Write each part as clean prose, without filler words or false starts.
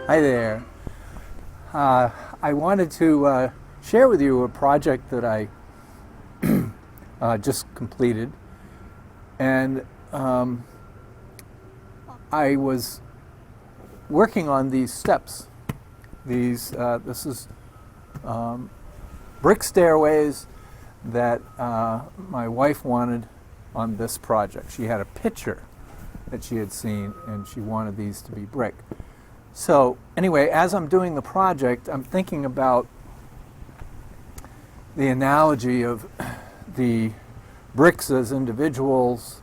Hi there. I wanted to share with you a project that I just completed, and I was working on these steps. This is brick stairways that my wife wanted on this project. She had a picture that she had seen, and she wanted these to be brick. So anyway, as I'm doing the project, I'm thinking about the analogy of the bricks as individuals,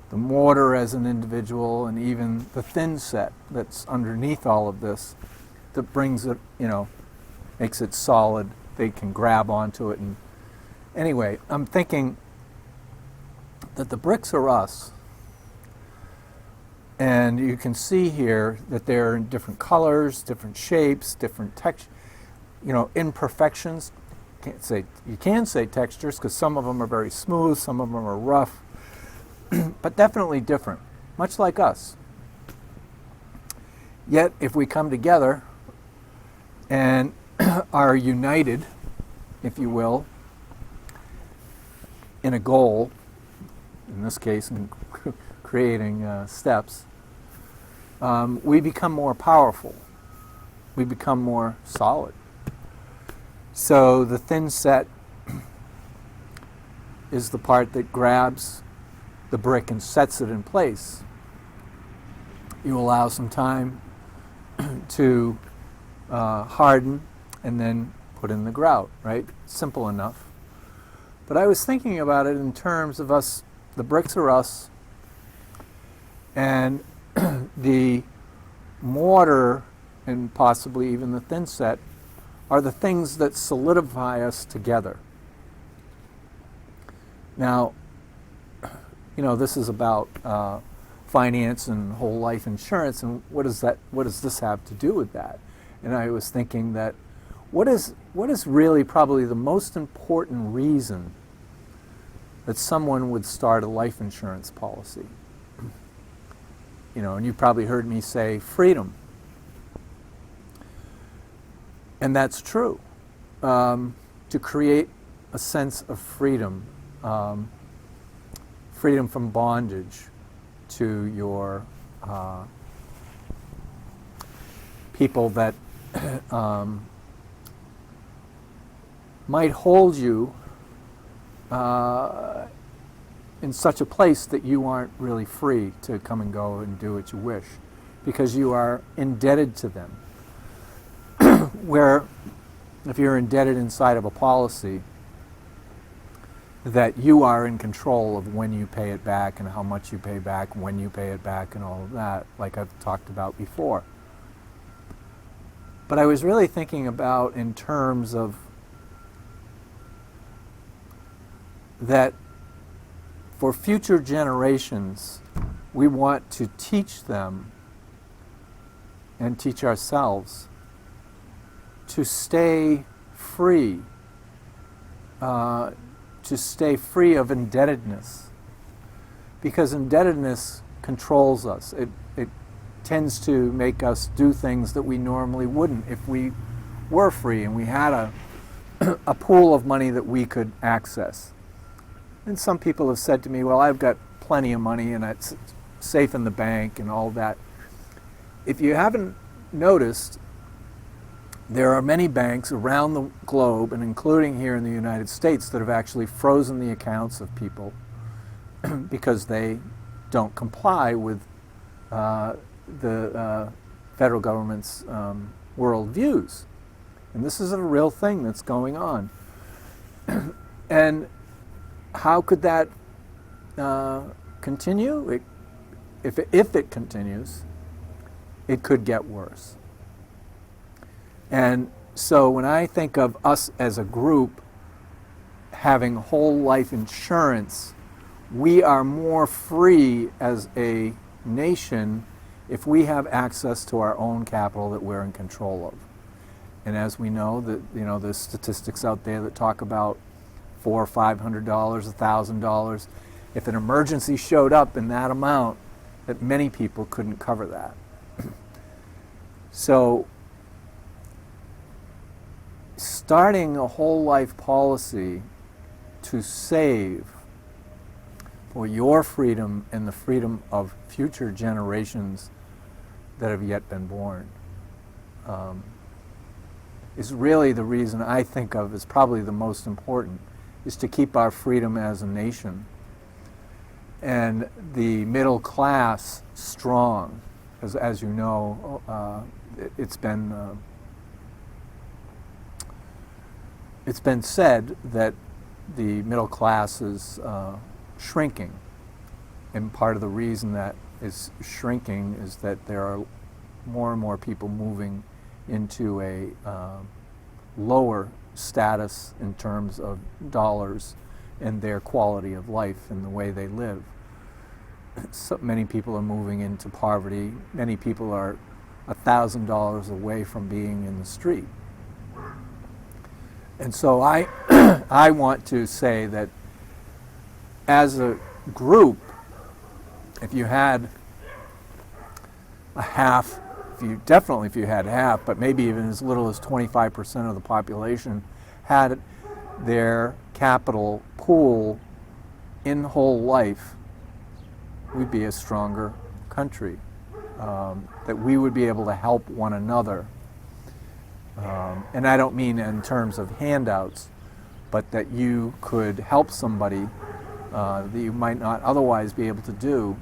the mortar as an individual, and even the thin set that's underneath all of this that brings it, makes it solid. They can grab onto it. And anyway, I'm thinking that the bricks are us. And you can see here that they're in different colors, different shapes, different textures, imperfections. You can say textures because some of them are very smooth, some of them are rough, but definitely different, much like us. Yet, if we come together and are united, if you will, in a goal, in this case, in creating steps, we become more powerful. We become more solid. So the thin set is the part that grabs the brick and sets it in place. You allow some time to harden and then put in the grout, right? Simple enough. But I was thinking about it in terms of us, the bricks are us, and the mortar and possibly even the thin set are the things that solidify us together. Now, this is about finance and whole life insurance, and what does this have to do with that? And I was thinking that what is really probably the most important reason that someone would start a life insurance policy? And you probably heard me say freedom. And that's true. To create a sense of freedom, freedom from bondage to your people that might hold you in such a place that you aren't really free to come and go and do what you wish, because you are indebted to them. Where if you're indebted inside of a policy, that you are in control of when you pay it back and how much you pay back, when you pay it back, and all of that, like I've talked about before. But I was really thinking about in terms of that for future generations, we want to teach them and teach ourselves to stay free, of indebtedness, because indebtedness controls us. It tends to make us do things that we normally wouldn't if we were free and we had a pool of money that we could access. And some people have said to me, well, I've got plenty of money and it's safe in the bank and all that. If you haven't noticed, there are many banks around the globe, and including here in the United States, that have actually frozen the accounts of people because they don't comply with the federal government's world views. And this is a real thing that's going on. And how could that continue? If it continues, it could get worse. And so when I think of us as a group having whole life insurance, we are more free as a nation if we have access to our own capital that we're in control of. And as we know, there's statistics out there that talk about $400 or $500, $1,000. If an emergency showed up in that amount, that many people couldn't cover that. So starting a whole life policy to save for your freedom and the freedom of future generations that have yet been born is really the reason I think of as probably the most important, is to keep our freedom as a nation and the middle class strong. As you know, it's been said that the middle class is shrinking, and part of the reason that is shrinking is that there are more and more people moving into a lower status in terms of dollars and their quality of life and the way they live. So many people are moving into poverty. Many people are $1,000 away from being in the street. And so I want to say that as a group, if you had a half, if you had half, but maybe even as little as 25% of the population had their capital pool in whole life, we'd be a stronger country. That we would be able to help one another. And I don't mean in terms of handouts, but that you could help somebody that you might not otherwise be able to do.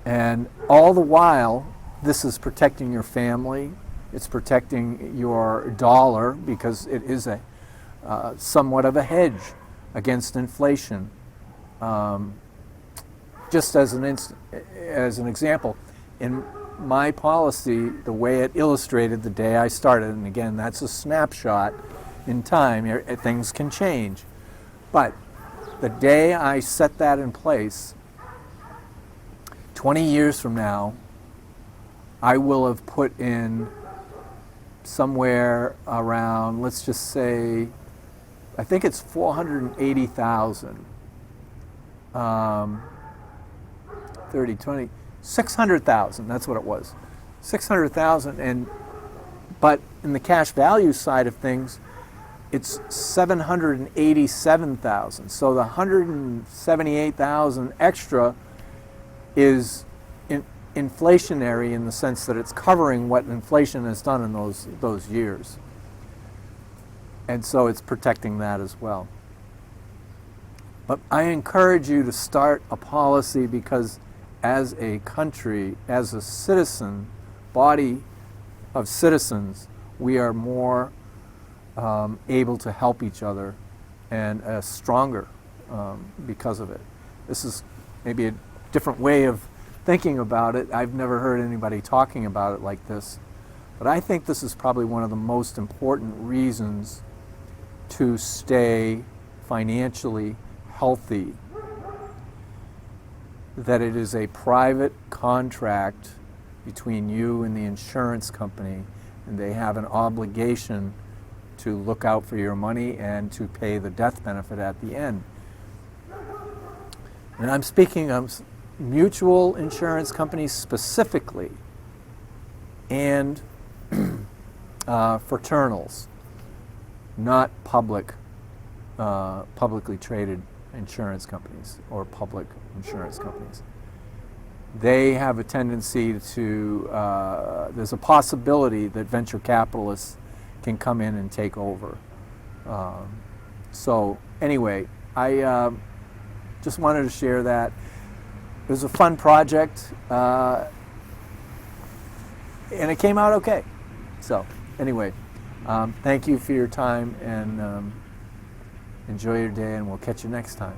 And all the while, this is protecting your family, it's protecting your dollar, because it is a somewhat of a hedge against inflation. Just as an example, in my policy, the way it illustrated the day I started, and again, that's a snapshot in time, things can change. But the day I set that in place, 20 years from now, I will have put in somewhere around, let's just say, I think it's 480,000. 30, 20, 600,000, that's what it was. 600,000, but in the cash value side of things, it's 787,000. So the 178,000 extra is inflationary in the sense that it's covering what inflation has done in those years. And so it's protecting that as well. But I encourage you to start a policy, because as a country, as a citizen, body of citizens, we are more able to help each other and stronger because of it. This is maybe a different way of thinking about it. I've never heard anybody talking about it like this, but I think this is probably one of the most important reasons to stay financially healthy, that it is a private contract between you and the insurance company, and they have an obligation to look out for your money and to pay the death benefit at the end. And I'm speaking of mutual insurance companies specifically, and fraternals, not publicly traded insurance companies or public insurance companies. They have a tendency to, there's a possibility that venture capitalists can come in and take over. So anyway, I just wanted to share that. It was a fun project, and it came out okay. So anyway, thank you for your time, and enjoy your day, and we'll catch you next time.